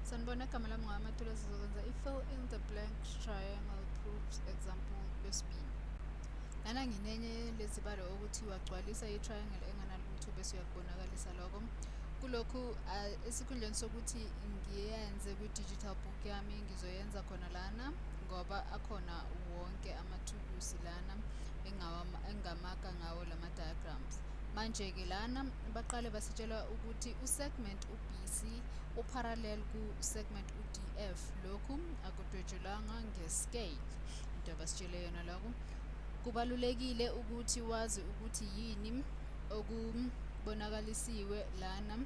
Sanibona, igama lami ngamathula sizokwenza i-fill in the blank triangle proofs example lesibili. Lana nginenye lezibalo okuthiwa gcwalisa i-triangle enganalutho bese uyakubonakalisa lokho. Kulokhu esikhundleni sokuthi ngiyenze kwi-digital book yami ngizoyenza khona lana ngoba akhona wonke amathulusi lana engamaka ngawo lama-diagrams. Manje-ke lana baqale basitshela ukuthi u-segment u-BC uparallel ku-segment u-DF. Lokhu akudwetshulanga nge-scale, into abasitshele yona lokho. Kubalulekile ukuthi wazi ukuthi yini okubonakalisiwe lana.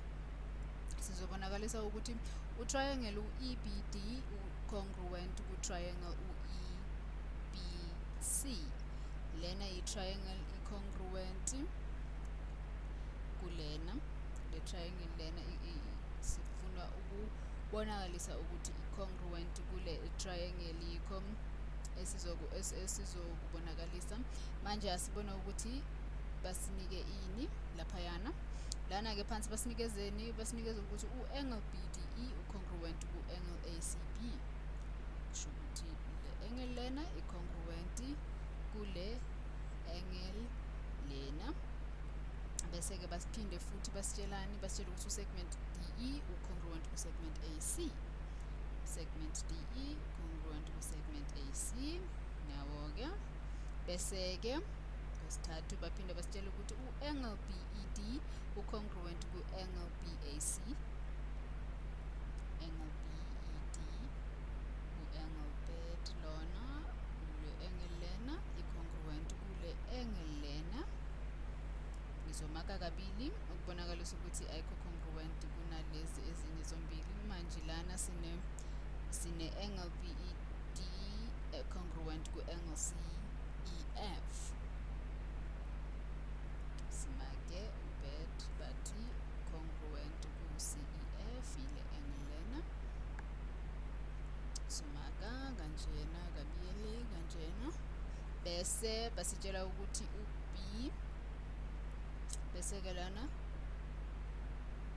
Sizobonakalisa ukuthi u-triangle u-EBD u-congruent ku-triangle u-EBC. Lena i-triangle i-congruent kulena. Le triangle lena sifuna ukubonakalisa ukuthi i-congruent kule triangle yikho esizokubonakalisa. Manje asibona ukuthi basinike ini laphayana. Lana-ke phansi basinikeze ukuthi u-angle BDE u-congruent ku-angle ACB. Kusho ukuthi le angle lena i-congruent kule angle lena. Bese-ke basiphinde futhi basitshela ukuthi u-segment DE u-congruent ku-segment AC. Segment DE congruent ku-segment AC. Nawo-ke bese-ke kwesithathu baphinde basitshela ukuthi u-angle BED u-congruent ku-angle BAC. Angle BED u-angle BED lona le angle lena i-congruent kule angle lena. Ngizomaka kabili ukubonakalisa ukuthi ayikho congruent kunalezi ezinye zombili. Manje lana sine angle BED congruent ku-angle CEF. Simake u-BED bathi congruent ku-CEF ile angle lena. Simaka kanjena kabili kanjena. Bese basitshela ukuthi u-B bese-ke lana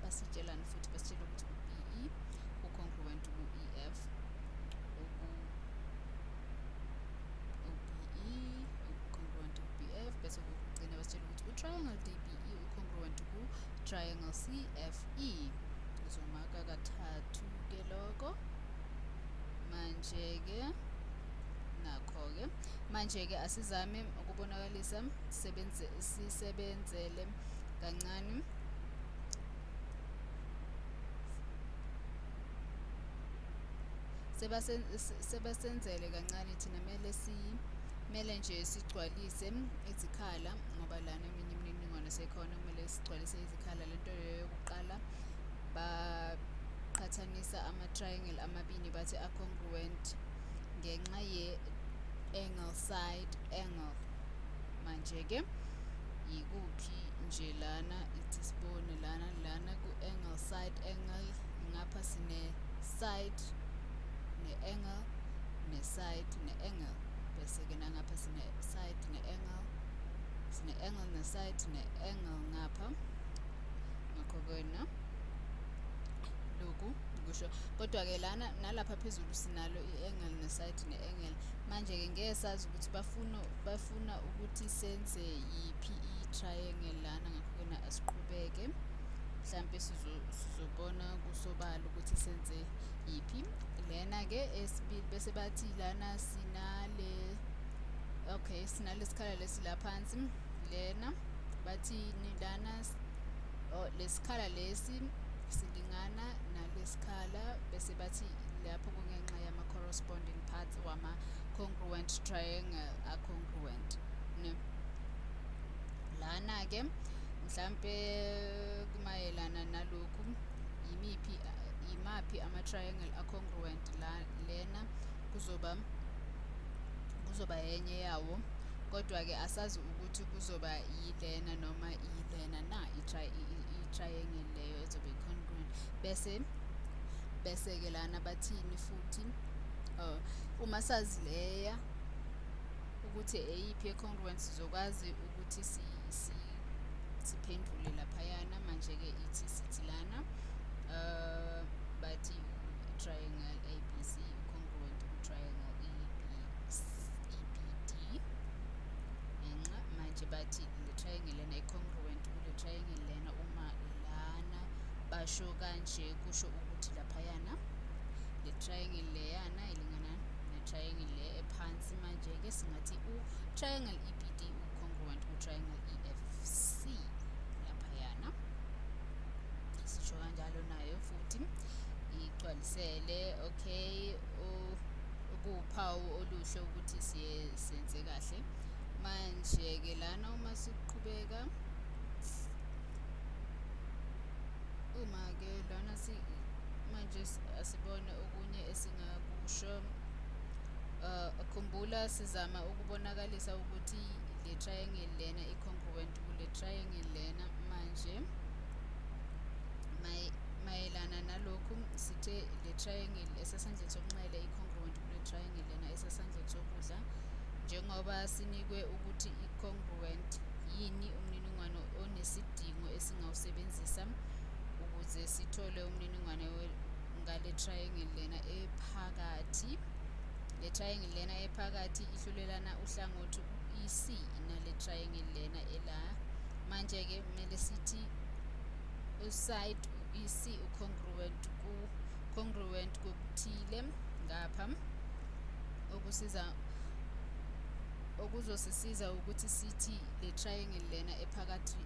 basitshelani futhi basitshela ukuthi u-BE u-congruent ku-EF. U-BE u-congruent ku-BF. Bese kugcina basitshela ukuthi u-triangle DBE u-congruent ku-triangle CFE. Ngizomaka kathathu-ke lokho. Manje-ke nakho-ke manje-ke asizame ukubonakalisa sisebenzele kancane. Sebasenzele kancane thina kumele nje sigcwalise izikhala ngoba lana eminye imininingwane sekhona kumele sigcwalise izikhala. Lento yokuqala baqhathanisa ama-triangle amabini bathi a-congruent ngenxa ye-angle side angle. Manje-ke yikuphi nje lana ithi sibone lana ku-angle side angle ngapha sine side ne-angle ne-side ne-angle. Bese-ke nangapha sine side ne-angle sine-angle ne-side ne-angle ngapha. Ngakho-ke lokhu kusho kodwa-ke lana nalapha phezulu sinalo i-angle ne-side ne-angle. Manje-ke ngeke sazi ukuthi bafuna ukuthi senze yiphi i-triangle lana. Ngakho-ke asiqhubeke mhlampe sizobona kusobala ukuthi senze yiphi. Lena-ke esibili bese bathi lana sinale sikhala lesi la phansi lena bathini lana lesikhala lesi silingana nalesikhala. Bese bathi lapho kungenxa yama-corresponding parts wama-congruent triangle a-congruent. Lana-ke mhlampe kumayelana nalokhu imaphi ama-triangle a-congruent lena kuzoba yenye yawo. Kodwa-ke asazi ukuthi kuzoba yilena noma yilena na i-triangle leyo ezobe i-congruent. Bese-ke lana bathini futhi uma sazi leya ukuthi eyiphi e-congruent sizokwazi ukuthi siphendule laphayana. Manje-ke sithi lana bathi lena i-congruent kule triangle lena. Uma lana basho kanje kusho ukuthi laphayana le triangle leyana ilingana ne-triangle le ephansi. Manje-ke singathi u-triangle EBD u-congruent ku-triangle EFC laphayana. Sisho kanjalo nayo futhi igcwalisele. Okay, kuwuphawu oluhle ukuthi senze kahle. Manje-ke lana uma siqhubeka, uma-ke lana manje asibone okunye esingakusho. Khumbula sizama ukubonakalisa ukuthi le triangle lena i-congruent kule triangle lena. Manje mayelana nalokhu sithe le triangle esesandleni sokunxele i-congruent kule triangle lena esesandleni sokudla. Njengoba sinikwe ukuthi i-congruent yini umniningwane onesidingo esingawusebenzisa ukuze sithole umniningwane ngale triangle lena ephakathi. Le triangle lena ephakathi ihlulelana uhlangothi EC nale triangle lena ela. Manje-ke kumele sithi uside EC ucongruent kokuthile ngapha, okuzosisiza ukuthi sithi le triangle lena ephakathi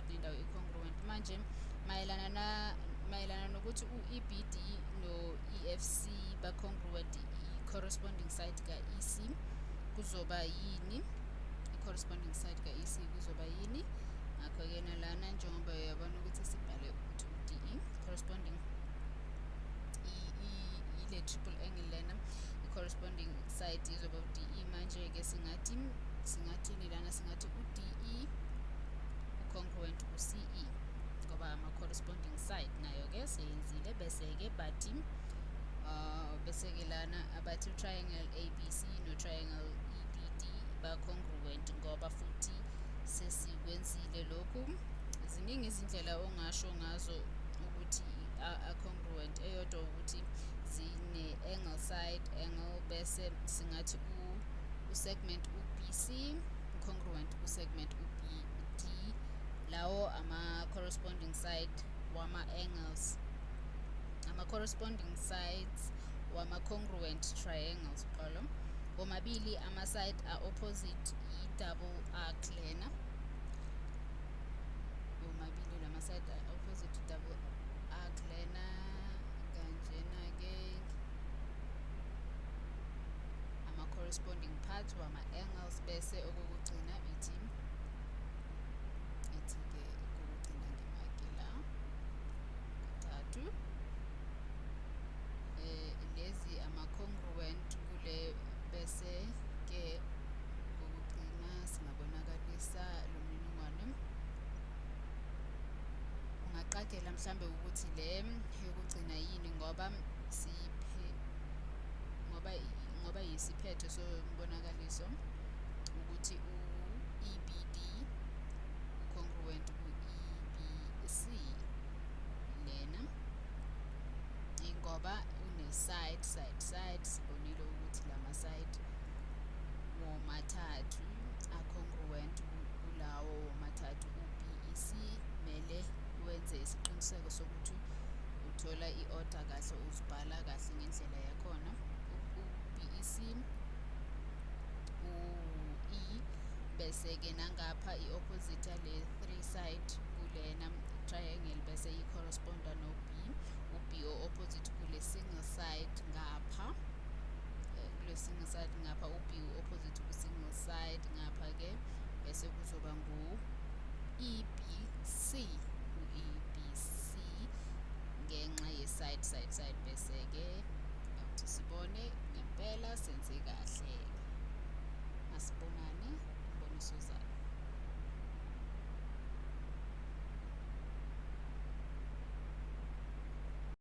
nendawo i-congruent. Manje mayelana nokuthi u-EBD no-EFC ba-congruent, i-corresponding side ka-EC kuzoba yini? I-corresponding side ka-EC kuzoba yini? Ngakho-ke nalana njengoba uyabona ukuthi sibhale ukuthi u-DE corresponding ile triple angle lena, i-corresponding side izoba u-DE. Manje-ke singathini lana? Singathi u-DE u-congruent ku-CE ngoba ama-corresponding side nayo-ke seyenzile. Bese-ke bathi bese-ke lana abathi triangle ABC no-triangle EBD ba-congruent ngoba futhi sesikwenzile lokhu. Ziningi izindlela ongasho ngazo ukuthi a-congruent. Eyodwa ukuthi zine-angle side angle, bese singathi u-segment u-BC u-congruent ku-segment u-BD. Lawo ama-corresponding side wama-angles, ama-corresponding sides wama-congruent triangles phela. Womabili ama-side a-opposite i-double arc lena. Womabili lama-side a-opposite i-double arc lena. Kanjena-ke ama-corresponding parts wama-angles. Bese okokugcina ithi-ke okokugcina ngimake la kathathu. Lezi ama-congruent kule. Bese-ke okugcina singabonakalisa lo mniningwane. Ungaqagela mhlambe ukuthi le yokugcina yini ngoba yisiphetho sombonakaliso ukuthi u-EBD u-congruent ku-EBC lena. Ngoba une-side sibonile ukuthi lama-side womathathu a-congruent kulawo womathathu. U-BEC mele wenze isiqiniseko sokuthi uthola i-order kahle, uzibhala kahle ngendlela yakhona. U-BEC u-E, bese-ke nangapha i-opposite yale 3 side kulena triangle bese i-corresponda no-B. U-B o-opposite kule single side ngapha, kule single side ngapha. U-B u-opposite ku-single side ngapha-ke. Bese kuzoba ngu-EBC ngenxa ye-side. Bese-ke sibone